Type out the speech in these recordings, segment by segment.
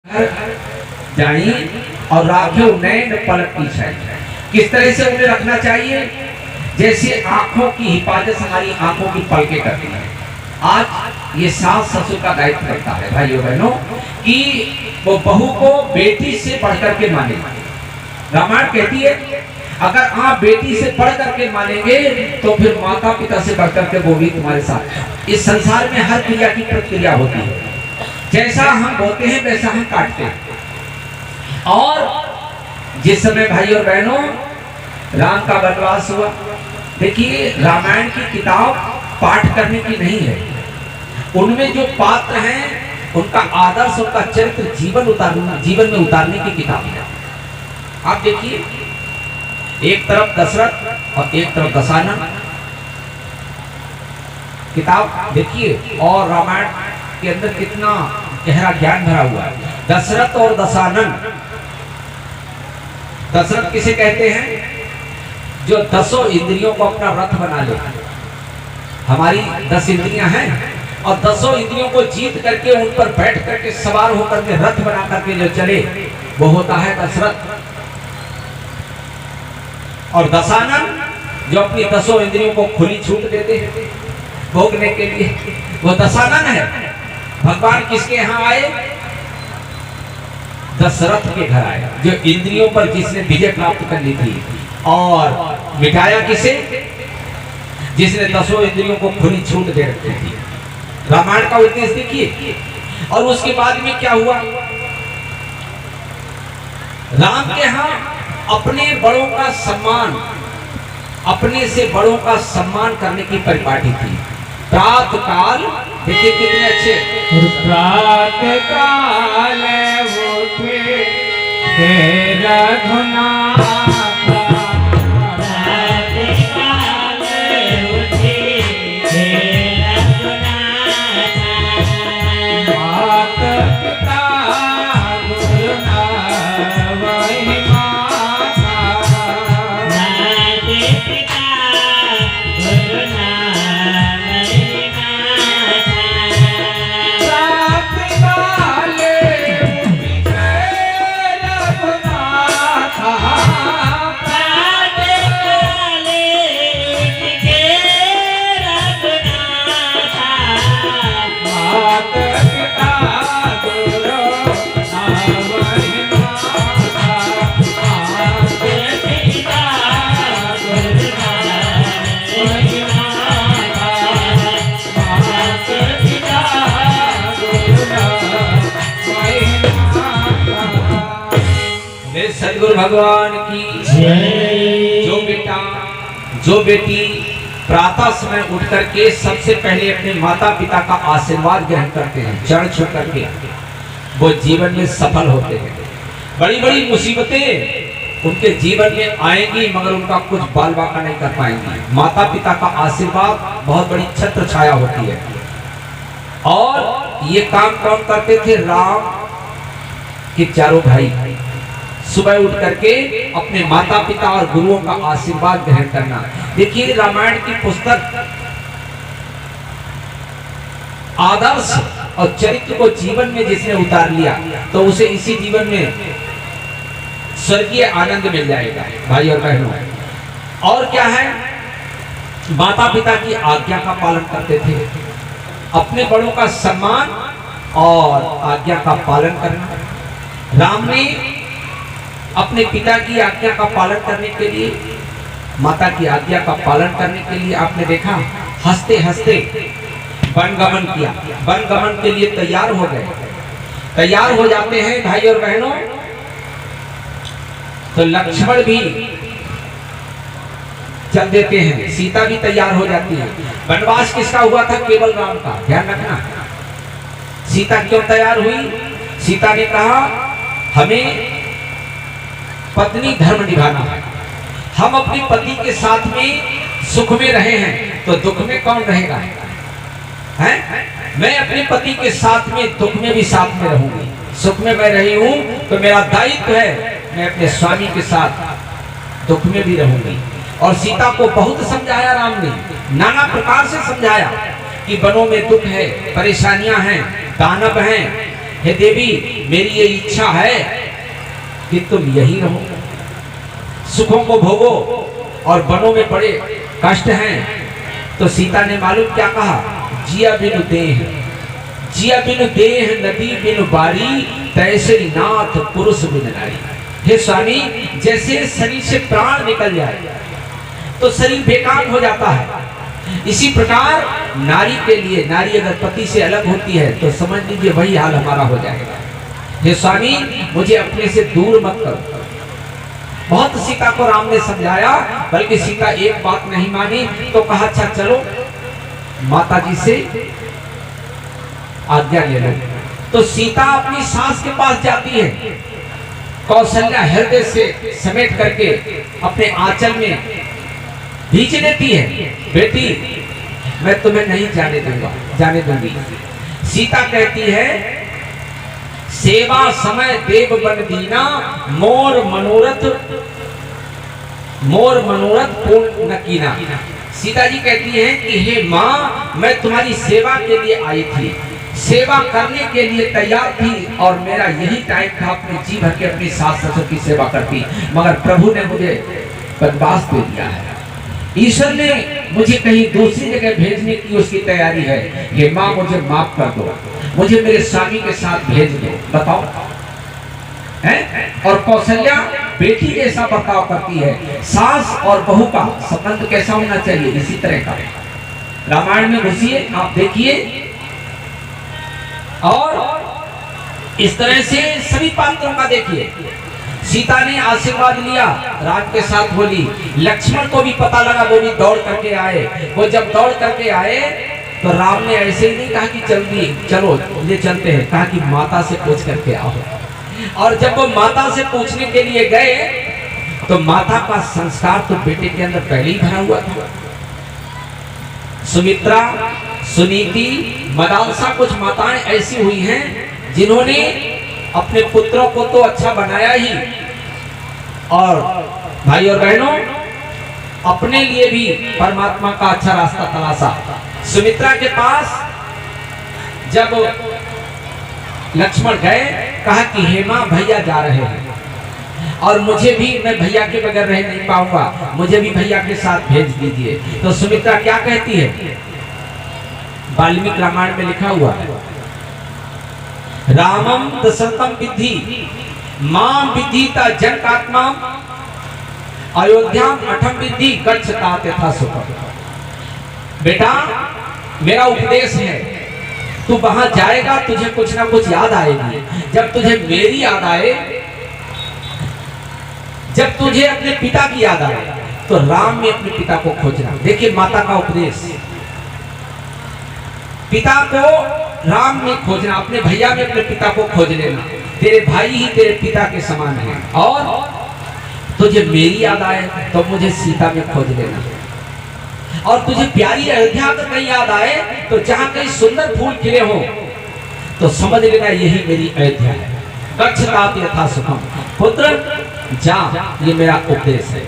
जानी और राखियों नैन पलक की छाई। किस तरह से उन्हें रखना चाहिए? जैसे आंखों की हिफाजत हमारी आंखों की पलकें करती है। आज ये सास ससुर का दायित्व बनता है भाइयों बहनों कि वो बहू को बेटी से बढ़कर के माने। रामायण कहती है अगर आप बेटी से बढ़ करके मानेंगे तो फिर माता पिता से बढ़कर के वो भी तुम्हारे साथ। इस संसार में हर क्रिया की प्रतिक्रिया होती है। जैसा हम बोते हैं वैसा हम काटते हैं। और जिस समय भाई और बहनों राम का वनवास हुआ, देखिए रामायण की किताब पाठ करने की नहीं है। उनमें जो पात्र हैं उनका आदर्श, उनका चरित्र जीवन में उतारने की किताब है। आप देखिए एक तरफ दशरथ और एक तरफ दशानन, किताब देखिए और रामायण के अंदर कितना गहरा ज्ञान भरा हुआ है। दशरथ और दशानन, दशरथ किसे कहते हैं? जो 10 इंद्रियों को अपना रथ बना ले। हमारी 10 इंद्रियां हैं और 10 इंद्रियों को जीत करके उन पर बैठ करके सवार होकर के रथ बना करके जो चले वो होता है दशरथ। और दशानन जो अपनी 10 इंद्रियों को खुली छूट देते हैं भोगने के लिए, वो दशानन है। भगवान किसके यहाँ आए? दशरथ के घर आए, जो इंद्रियों पर जिसने विजय प्राप्त कर ली थी। और मिटाया किसे? जिसने 10 इंद्रियों को खुली छूट दे रखी थी। रामायण का उद्देश्य देखिए। और उसके बाद में क्या हुआ? राम के यहाँ अपने बड़ों का सम्मान, अपने से बड़ों का सम्मान करने की परिपाटी थी। प्रातः काल देखिए कितने अच्छे, प्रातः काल उठे रघुनाथ, सद्गुरु भगवान की जय। जो बेटी प्रातः समय उठ करके सबसे पहले अपने माता पिता का आशीर्वाद ग्रहण करते हैं, चरण छू करके, वो जीवन में सफल होते हैं। बड़ी बड़ी मुसीबतें उनके जीवन में आएंगी मगर उनका कुछ बाल बाका नहीं कर पाएंगी। माता पिता का आशीर्वाद बहुत बड़ी छत्र छाया होती है। और ये काम कौन करते थे? राम के चारों भाई सुबह उठ करके अपने माता पिता और गुरुओं का आशीर्वाद ग्रहण करना। देखिए रामायण की पुस्तक आदर्श और चरित्र को जीवन में जिसने उतार लिया तो उसे इसी जीवन में स्वर्गीय आनंद मिल जाएगा भाई और बहनों। और क्या है? माता पिता की आज्ञा का पालन करते थे, अपने बड़ों का सम्मान और आज्ञा का पालन करना। राम ने अपने पिता की आज्ञा का पालन करने के लिए, माता की आज्ञा का पालन करने के लिए आपने देखा हंसते हंसते वनगमन किया। वनगमन के लिए तैयार हो गए। तैयार हो जाते हैं भाई और बहनों तो लक्ष्मण भी चल देते हैं, सीता भी तैयार हो जाती है। वनवास किसका हुआ था? केवल राम का। ध्यान रखना। सीता क्यों तैयार हुई? सीता ने कहा हमें पत्नी धर्म निभाना है। हम अपने पति के साथ में सुख में रहे हैं तो दुख में कौन रहेगा? हैं? मैं अपने पति के साथ में दुख में भी साथ में रहूंगी। सुख में मैं रही हूं तो मेरा दायित्व है मैं अपने स्वामी के साथ दुख में भी रहूंगी। और सीता को बहुत समझाया राम ने, नाना प्रकार से समझाया कि वनों में दुख है, परेशानियां हैं, दानव हैं, हे देवी, मेरी ये इच्छा है कि तुम यही रहो, सुखों को भोगो, और वनों में बड़े कष्ट हैं। तो सीता ने मालूम क्या कहा, जिया बिनु देह, जिया बिनु देह नदी बिनु बारी, तैसे नाथ पुरुष बिन नारी। हे स्वामी, जैसे शरीर से प्राण निकल जाए तो शरीर बेकार हो जाता है, इसी प्रकार नारी के लिए, नारी अगर पति से अलग होती है तो समझ लीजिए वही हाल हमारा हो जाएगा। हे स्वामी, मुझे अपने से दूर मत करो। बहुत सीता को राम ने समझाया, बल्कि सीता एक बात नहीं मानी, तो कहा अच्छा चलो माता जी से आज्ञा ले लो। तो सीता अपनी सास के पास जाती है, कौशल्या हृदय से समेट करके अपने आंचल में भींच देती है, बेटी मैं तुम्हें नहीं जाने दूंगी। सीता कहती है, सेवा समय देव बन दीना, मोर मनोरथ पूर्ण न कीना। सीता जी कहती हैं कि हे माँ, मैं तुम्हारी सेवा के लिए आई थी, सेवा करने के लिए तैयार थी, और मेरा यही टाइम था अपने जी भर के अपनी सास ससुर की सेवा करती, मगर प्रभु ने मुझे वनवास दे दिया है। ईश्वर ने मुझे कहीं दूसरी जगह भेजने की उसकी तैयारी है। हे माँ, मुझे माफ कर दो, मुझे मेरे स्वामी के साथ भेज दो। बताओ है? और कौशल्या बेटी जैसा बर्ताव करती है। सास और बहू का संबंध कैसा होना चाहिए, इसी तरह का। रामायण में घुसिए, आप देखिए, और इस तरह से सभी पात्रों का देखिए। सीता ने आशीर्वाद लिया, राम के साथ बोली। लक्ष्मण को भी पता लगा, वो भी दौड़ करके आए। वो जब दौड़ करके आए तो राम ने ऐसे ही नहीं कहा कि जल्दी चलो ले चलते हैं, कहा कि माता से पूछ करके आओ। और जब वो माता से पूछने के लिए गए तो माता का संस्कार तो बेटे के अंदर पहले ही भरा हुआ था। सुमित्रा, सुनीति, मदालसा, कुछ माताएं ऐसी हुई हैं जिन्होंने अपने पुत्रों को तो अच्छा बनाया ही, और भाई और बहनों अपने लिए भी परमात्मा का अच्छा रास्ता तलाशा। सुमित्रा के पास जब लक्ष्मण गए, कहा कि हे मां, भैया जा रहे हैं और मुझे भी, मैं भैया के बगैर रह नहीं पाऊंगा, मुझे भी भैया के साथ भेज दीजिए। तो सुमित्रा क्या कहती है, वाल्मीकि रामायण में लिखा हुआ है, रामम दशरथम विद्धि मां विद्धिता जनकात्मा, अयोध्याम अठम विद्धि गच्छता यथा सुखम। बेटा, मेरा उपदेश है, तू वहां जाएगा, तुझे कुछ ना कुछ याद आएगी। जब तुझे मेरी याद आए, जब तुझे अपने पिता की याद आए, तो राम में अपने पिता को खोजना। देखिए माता का उपदेश, पिता को राम में खोजना, अपने भैया में अपने पिता को खोज लेना। तेरे भाई ही तेरे पिता के समान है, और तुझे मेरी याद आए तो मुझे सीता में खोज लेना। और तुझे प्यारी अयोध्या अगर नहीं याद आए तो जहां कहीं सुंदर फूल खिले हो तो समझ लेना यही मेरी अयोध्या है। गच्छतात यथा सुखम, पुत्र जा, ये मेरा उपदेश है।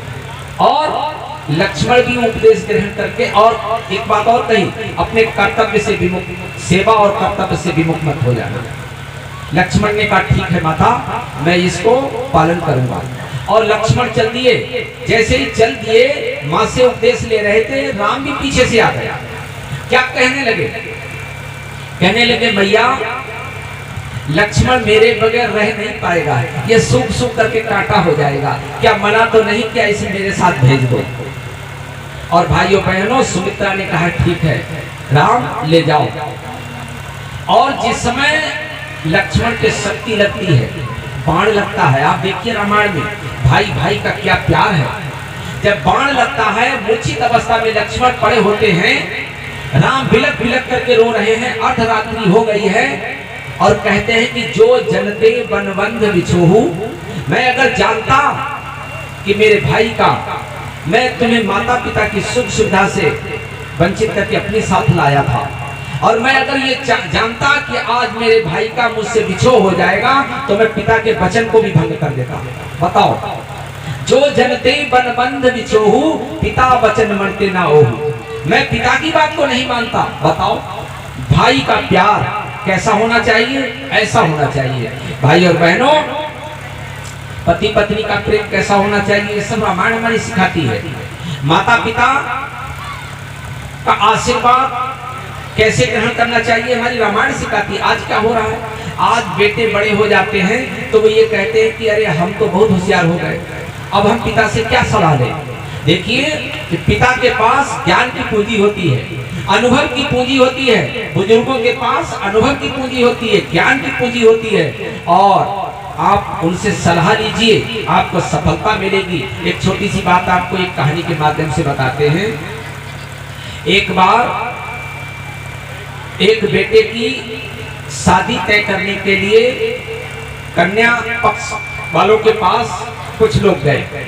और लक्ष्मण भी उपदेश ग्रहण करके, और एक बात और कही, अपने कर्तव्य से विमुख, सेवा और कर्तव्य से विमुख मत हो जाना। लक्ष्मण ने कहा ठीक है माता, मैं इसको पालन करूंगा। और लक्ष्मण चल दिए। जैसे ही चल दिए, मां से उपदेश ले रहे थे, राम भी पीछे से आ गया। क्या कहने लगे, कहने लगे मैया, लक्ष्मण मेरे बगैर रह नहीं पाएगा, ये सूख सूख करके कांटा हो जाएगा, क्या मना तो नहीं किया, इसे मेरे साथ भेज दो। और भाइयों बहनों, सुमित्रा ने कहा ठीक है राम, ले जाओ। और जिस समय लक्ष्मण के शक्ति लगती है, बाण लगता है, आप देखिए रामायण में भाई भाई का क्या प्यार है। जब बाण लगता है, मूर्छित अवस्था में लक्ष्मण पड़े होते हैं, राम बिलक बिलक करके रो रहे हैं, अर्धरात्रि हो गई है, और कहते हैं कि जो जनते बनबंध बिछोहू, मैं अगर जानता कि मेरे भाई का, मैं तुम्हें माता पिता की सुख सुविधा से वंचित करके अपने साथ लाया था, और मैं अगर ये जानता कि आज मेरे भाई का मुझसे बिछो हो जाएगा, तो मैं पिता के वचन को भी भंग कर देता। बताओ, जो जनते बनबंध बिछोहू, पिता वचन मनते ना ओहू, मैं पिता की बात को नहीं मानता। बताओ, भाई का प्यार, कैसा होना चाहिए? ऐसा होना चाहिए। भाई और बहनों, पति पत्नी का प्रेम कैसा होना चाहिए, ये सब रामायण हमारी सिखाती है। माता पिता का आशीर्वाद कैसे ग्रहण करना चाहिए, हमारी रामायण सिखाती है। आज क्या हो रहा है, आज बेटे बड़े हो जाते हैं तो वो ये कहते हैं कि अरे हम तो बहुत होशियार हो गए, अब हम पिता से क्या सलाह लें। देखिए कि पिता के पास ज्ञान की पूंजी होती है, अनुभव की पूंजी होती है, बुजुर्गों के पास अनुभव की पूंजी होती है, ज्ञान की पूंजी होती है, और आप उनसे सलाह लीजिए, आपको सफलता मिलेगी। एक छोटी सी बात आपको एक कहानी के माध्यम से बताते हैं। एक बार एक बेटे की शादी तय करने के लिए कन्या पक्ष वालों के पास कुछ लोग गए।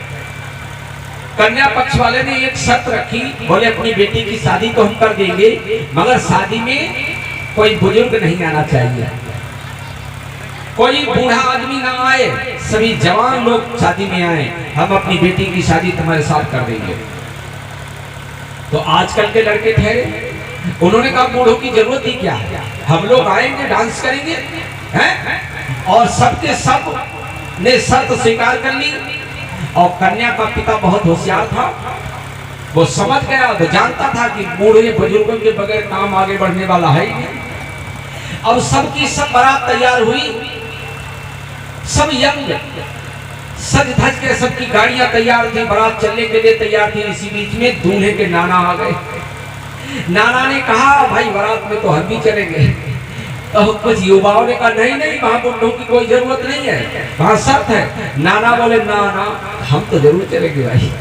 कन्या पक्ष वाले ने एक शर्त रखी, बोले अपनी बेटी की शादी तो हम कर देंगे, मगर शादी में कोई बुजुर्ग नहीं आना चाहिए, कोई बूढ़ा आदमी ना आए, सभी जवान लोग शादी में आए, हम अपनी बेटी की शादी तुम्हारे साथ कर देंगे। तो आजकल के लड़के ठहरे, उन्होंने कहा बूढ़ों की जरूरत ही क्या है, हम लोग आएंगे, डांस करेंगे, हैं? और सबके सब ने शर्त स्वीकार कर ली। और कन्या का पिता बहुत होशियार था, वो समझ गया, वो जानता था कि बूढ़े बुजुर्गों के बगैर काम आगे बढ़ने वाला है ही नहीं। अब सबकी सब बारात तैयार हुई, सब यंग सज धज के सबकी गाड़ियां तैयार थी, बारात चलने के लिए तैयार थी। इसी बीच में दूल्हे के नाना आ गए। नाना ने कहा भाई बारात में तो हम भी चलेंगे। तो कुछ युवाओं ने कहा नहीं नहीं, वहां बुढ़ों की कोई जरूरत नहीं है, वहां शर्त है। नाना बोले ना ना हम तो जरूर चलेंगे भाई।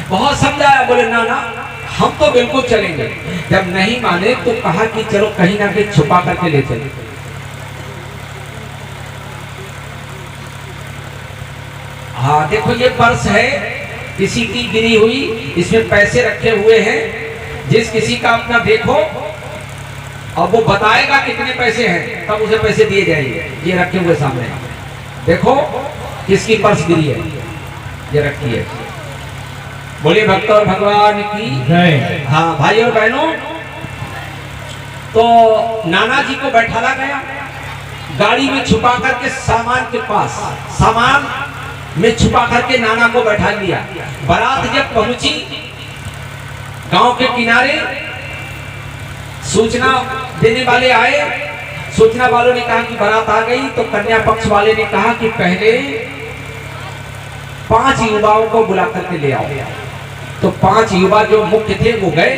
बहुत समझाया, बोले ना ना हम तो बिल्कुल चलेंगे। जब नहीं माने तो कहा कि चलो कहीं ना कहीं छुपा करके ले चले। हाँ देखो ये पर्स है, किसी की गिरी हुई, इसमें पैसे रखे हुए हैं, जिस किसी का अपना देखो और वो बताएगा कितने पैसे हैं, तब उसे पैसे दिए जाएंगे। ये रखे हुए सामने देखो किसकी पर्स गिरी है, ये रखी है। बोलिए भक्त और भगवान की जय। हाँ भाई और बहनों, तो नाना जी को बैठाला गया, गाड़ी में छुपा करके सामान के पास, सामान में छुपा करके नाना को बैठा लिया। बारात जब पहुंची गांव के किनारे, सूचना देने वाले आए, सूचना वालों ने कहा कि बारात आ गई। तो कन्या पक्ष वाले ने कहा कि पहले 5 युवाओं को बुला करके ले आओ। तो 5 युवा जो मुख्य थे वो गए।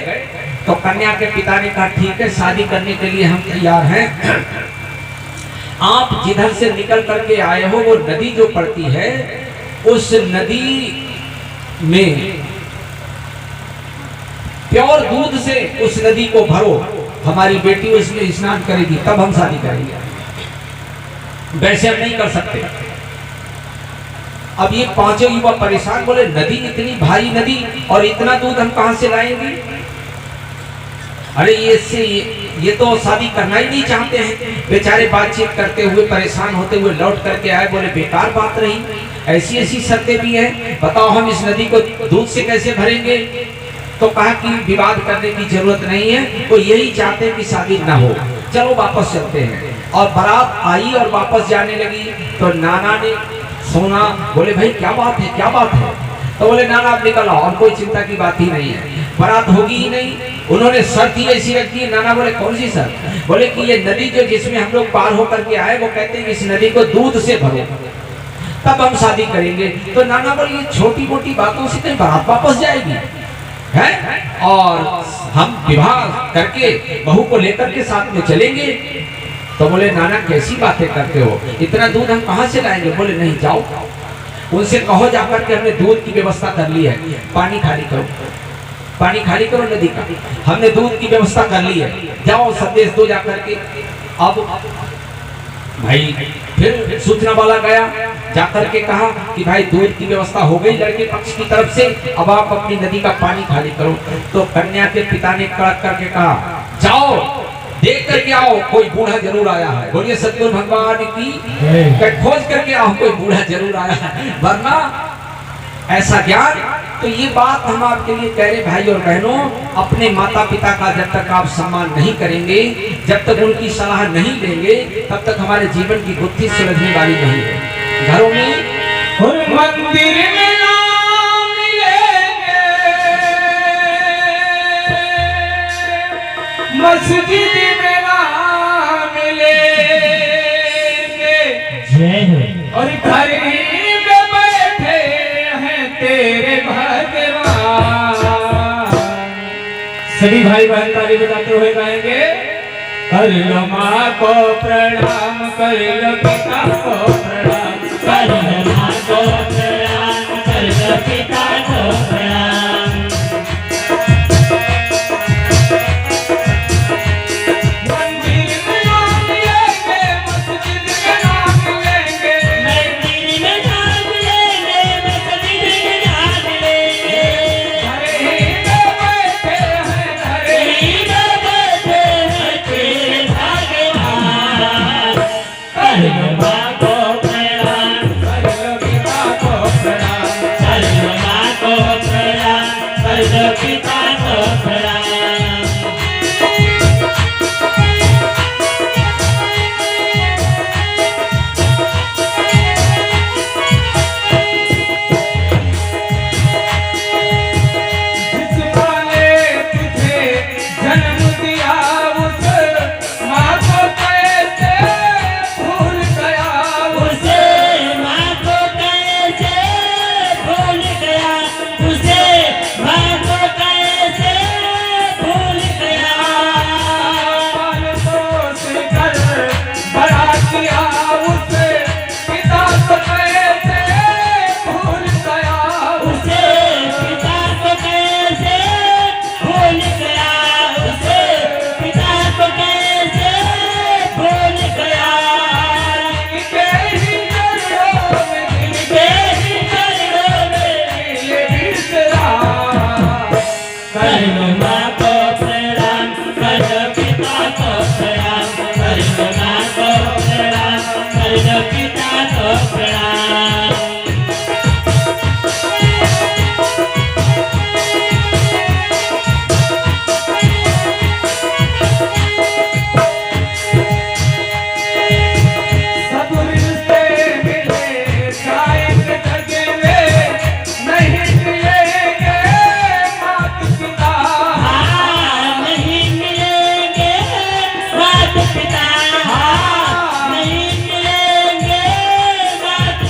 तो कन्या के पिता ने कहा ठीक है, शादी करने के लिए हम तैयार हैं, आप जिधर से निकल करके आए हो वो नदी जो पड़ती है, उस नदी में प्योर दूध से उस नदी को भरो, हमारी बेटी उसमें स्नान करेगी, तब हम शादी करेंगे, वैसे हम नहीं कर सकते। अब ये 5 युवा परेशान, बोले नदी इतनी भारी नदी और इतना दूध हम कहां से लाएंगे। अरे ये तो शादी करना ही नहीं चाहते हैं। बेचारे बातचीत करते हुए परेशान होते हुए लौट करके आए, बोले बेकार बात रही, ऐसी ऐसी शर्तें भी हैं, बताओ हम इस नदी को दूध से कैसे भरेंगे। तो कहा कि विवाद करने की जरूरत नहीं है, वो यही चाहते हैं कि शादी ना हो, चलो वापस चलते हैं। और बारात आई और वापस जाने लगी। तो नाना ने सुना, बोले भाई क्या बात है, क्या बात है। तो बोले नाना आप निकल आओ, और कोई चिंता की बात ही नहीं है, बारात होगी ही नहीं। उन्होंने शर्त ही ऐसी रखी है। नाना बोले कौन सी शर्त। बोले कि ये नदी जो जिसमें हम लोग पार होकर के आए, वो कहते हैं कि इस नदी को दूध से भरो, तब हम शादी करेंगे। तो नाना बोले ये छोटी मोटी बातों से कहीं बारात वापस जाएगी है, और हम विवाह करके बहू को लेकर के साथ में चलेंगे। तो बोले नाना कैसी बातें करते हो, इतना दूध हम कहां से लाएंगे। बोले नहीं, जाओ उनसे कहो जाकर के हमने दूध की व्यवस्था कर ली है, पानी खाली करो, पानी खाली करो नदी का, हमने दूध की व्यवस्था कर ली है, जाओ संदेश दो जाकर के। अब भाई फिर सूचना वाला गया, जाकर के कहा कि भाई दूध की व्यवस्था हो गई लड़के पक्ष की तरफ से, अब आप अपनी नदी का पानी खाली करो। तो कन्या के पिता ने कड़क करके कहा जाओ देख करके आओ, कोई बूढ़ा जरूर आया है। बोलिए सतगुरु भगवान की, खोज करके आओ, कोई बूढ़ा जरूर आया है, वरना ऐसा ज्ञान तो ये बात हम आपके लिए कह रहे भाई और बहनों, अपने माता पिता का जब तक आप सम्मान नहीं करेंगे, जब तक उनकी सलाह नहीं लेंगे, तब तक हमारे जीवन की बुद्धि सुलझने वाली नहीं है। घरों में और मंदिर में ना मिलेंगे, मस्जिद में ना मिलेंगे, और घर ही में बैठे हैं तेरे भगवान। सभी भाई बहन ताली बजाते हुए गाएंगे, कर लो माँ को प्रणाम, कर लो पिता को प्रणाम, कर लो माँ को प्रणाम, कर लो पिता को प्रणाम। पिता को प्रणाम। जिस माँ ने तुझे जन्म दिया, उस माँ को कैसे भूल गया, उसे माँ को कैसे भूल गया, उसे माँ को कैसे भूल गया। पाल पोस कर बड़ा किया, उसे पिता को कैसे भूल गया, उसे पिता को कैसे भूल गया, उसे पिता को कैसे भूल गया। इनके ही चरणों में, इनके ही चरणों में मिले बिसरा। कर लो माँ को प्रणाम, कर लो पिता को प्रणाम, कर लो माँ को प्रणाम, कर लो पिता को प्रणाम। सब रिश्ते मिले जाएंगे जगे में, नहीं मिलेंगे मात पिता, नहीं मिलेंगे मात पिता, नहीं मिलेंगे मात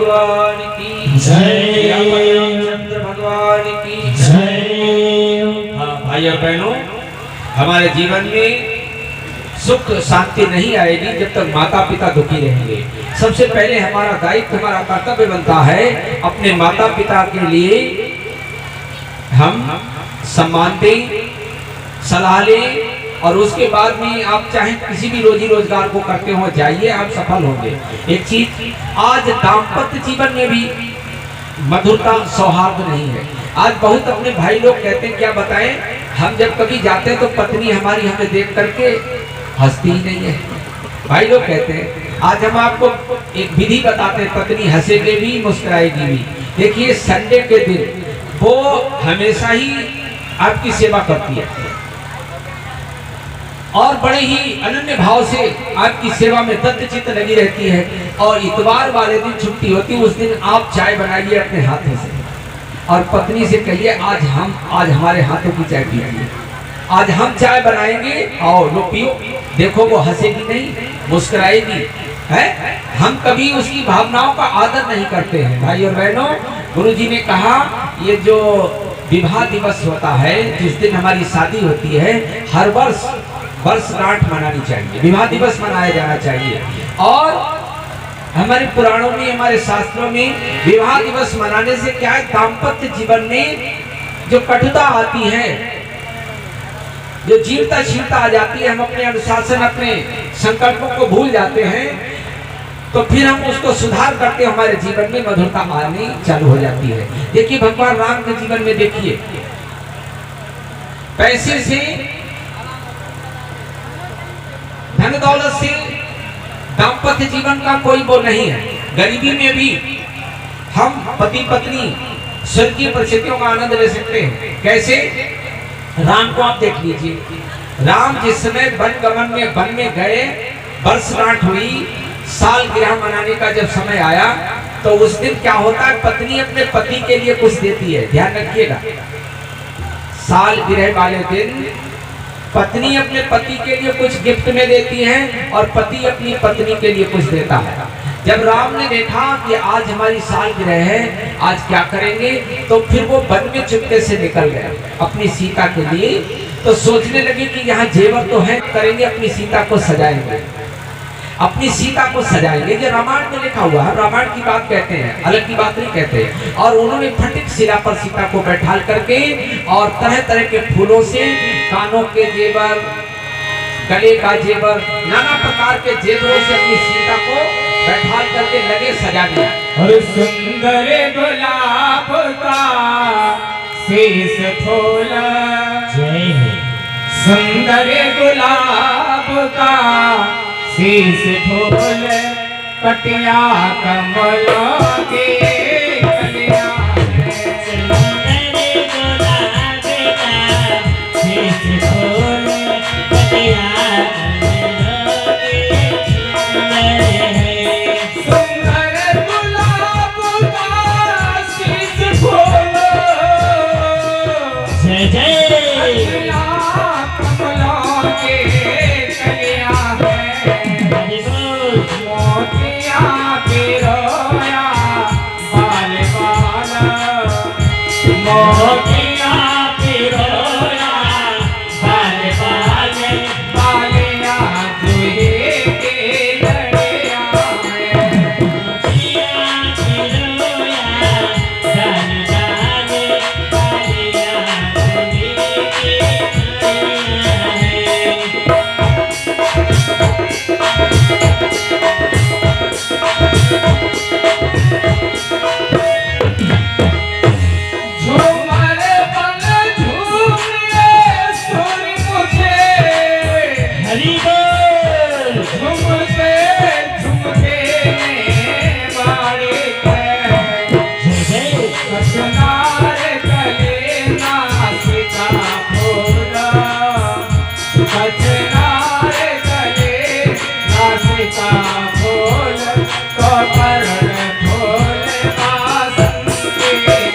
भगवान की जय। रामचंद्र भगवान की जय। हाँ भाई और बहनों, हमारे जीवन में सुख शांति नहीं आएगी जब तक माता पिता दुखी रहेंगे। सबसे पहले हमारा दायित्व, हमारा कर्तव्य बनता है अपने माता पिता के लिए हम सम्मान दें, सलाह लें, और उसके बाद में आप चाहे किसी भी रोजी रोजगार को करते हो जाइए, आप सफल होंगे। एक चीज, आज दाम्पत्य जीवन में भी मधुरता सौहार्द नहीं है। आज बहुत अपने भाई लोग कहते हैं, क्या बताएं, हम जब कभी जाते हैं तो पत्नी हमारी हमें देख करके हंसती ही नहीं है। भाई लोग कहते हैं, आज हम आपको एक विधि बताते हैं, पत्नी हंसेगी भी मुस्कुराएगी भी। देखिए संडे के दिन वो हमेशा ही आपकी सेवा करती है और बड़े ही अनन्य भाव से आपकी सेवा में दत्तचित्त लगी रहती है। और इतवार वाले दिन छुट्टी होती है, उस दिन आप चाय बनाइए अपने हाथों से और पत्नी से कहिए, आज हमारे हाथों की चाय पीजिए, आज हम चाय बनाएंगे, आओ लो पियो। देखो वो हंसेगी नहीं, मुस्कुराएगी है। हम कभी उसकी भावनाओं का आदर नहीं करते हैं। भाई और बहनों, गुरुजी ने कहा, ये जो विवाह दिवस होता है, जिस दिन हमारी शादी होती है, हर वर्षगांठ मनानी चाहिए, विवाह दिवस मनाया जाना चाहिए। और हमारे पुराणों में, हमारे शास्त्रों में विवाह दिवस मनाने से क्या है, दाम्पत्य जीवन में जो कटुता आती है, जो जीवताशीलता आ जाती है, हम अपने अनुशासन, अपने संकल्पों को भूल जाते हैं, तो फिर हम उसको सुधार करते, हमारे जीवन में मधुरता आनी चालू हो जाती है। देखिए भगवान राम के जीवन में देखिए, पैसे से, धन दौलत से दाम्पत्य जीवन का कोई वो नहीं है। गरीबी में भी हम पति पत्नी स्वर्गीय परिस्थितियों का आनंद ले सकते हैं। कैसे? राम को आप देख लीजिए, राम जिस समय वन में गए, वर्षगांठ हुई, साल गिरह मनाने का जब समय आया, तो उस दिन क्या होता है, पत्नी अपने पति के लिए कुछ देती है। ध्यान रखिएगा, साल गिरह वाले दिन पत्नी अपने पति के लिए कुछ गिफ्ट में देती है और पति अपनी पत्नी के लिए कुछ देता है। जब राम ने देखा कि आज हमारी सालगिरह है, आज क्या करेंगे, तो फिर वो वन में चुपके से निकल गए अपनी सीता के लिए। तो सोचने लगे कि यहाँ जेवर तो है, करेंगे अपनी सीता को सजाएंगे, अपनी सीता को सजाएंगे। ये रामायण में लिखा हुआ है, रामायण की बात कहते हैं, अलग की बात नहीं कहते। और उन्होंने फटिक शिला पर सीता को बैठाल करके और तरह तरह के फूलों से कानों के जेवर, गले का जेवर, नाना प्रकार के जेवरों से अपनी सीता को बैठाल करके लगे सजाने। और सुंदर गुलाब का शीश फूल, जय हो, सुंदर गुलाब का शीश फूल, कटिया कमलों के कलिया है। सुंदर गुलाब का शीश फूल, कटिया कमलों के है। सुंदर गुलाब का शीश फूल, जय जय, कमलों के कलिया है। मोतिया पिरोया बाल बाल, मोतिया पिरोया बाल बाल, बालिया दुहे के लड़िया है। मोतिया पिरोया बाल बाल, बालिया दुहे के लड़िया है। झूमर बन झूमिए सुर मुझे, हरि बोल, झूमते झूमते में बारिक है। कचनार गले नासिका फूल, कचनार गले नासिका फूल, तो करण फूल बासंती है।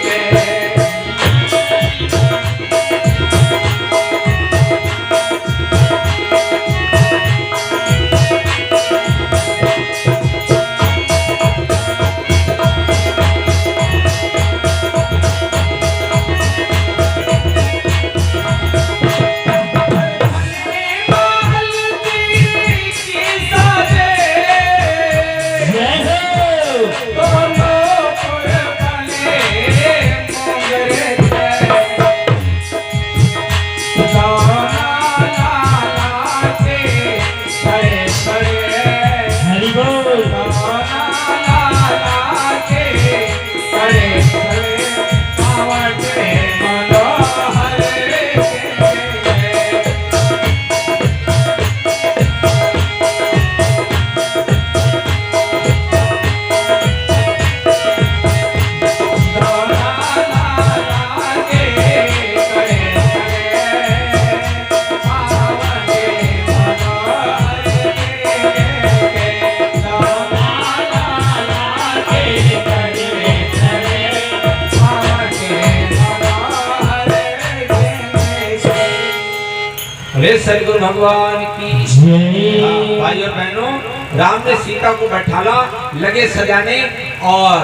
सदगुरु भगवान की जय। भाई और बहनों, राम ने सीता को बैठाला, लगे सजाने और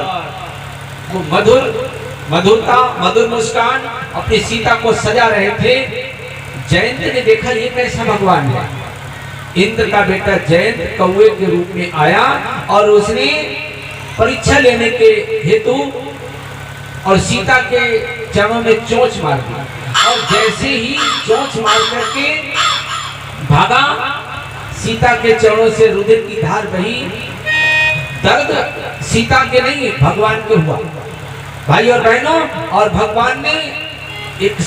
वो मधुर मुस्कान अपनी सीता को सजा रहे थे। जयंत ने देखा ये कैसा भगवान है। इंद्र का बेटा जयंत कौवे के रूप में आया और उसने परीक्षा लेने के हेतु और सीता के चरणों में चोंच मार दी। और जैसे ही चोंच मार करके भागा, सीता के चरणों से रुधिर की धार बही। दर्द सीता के नहीं भगवान के हुआ। भाई और बहनों, और भगवान ने एक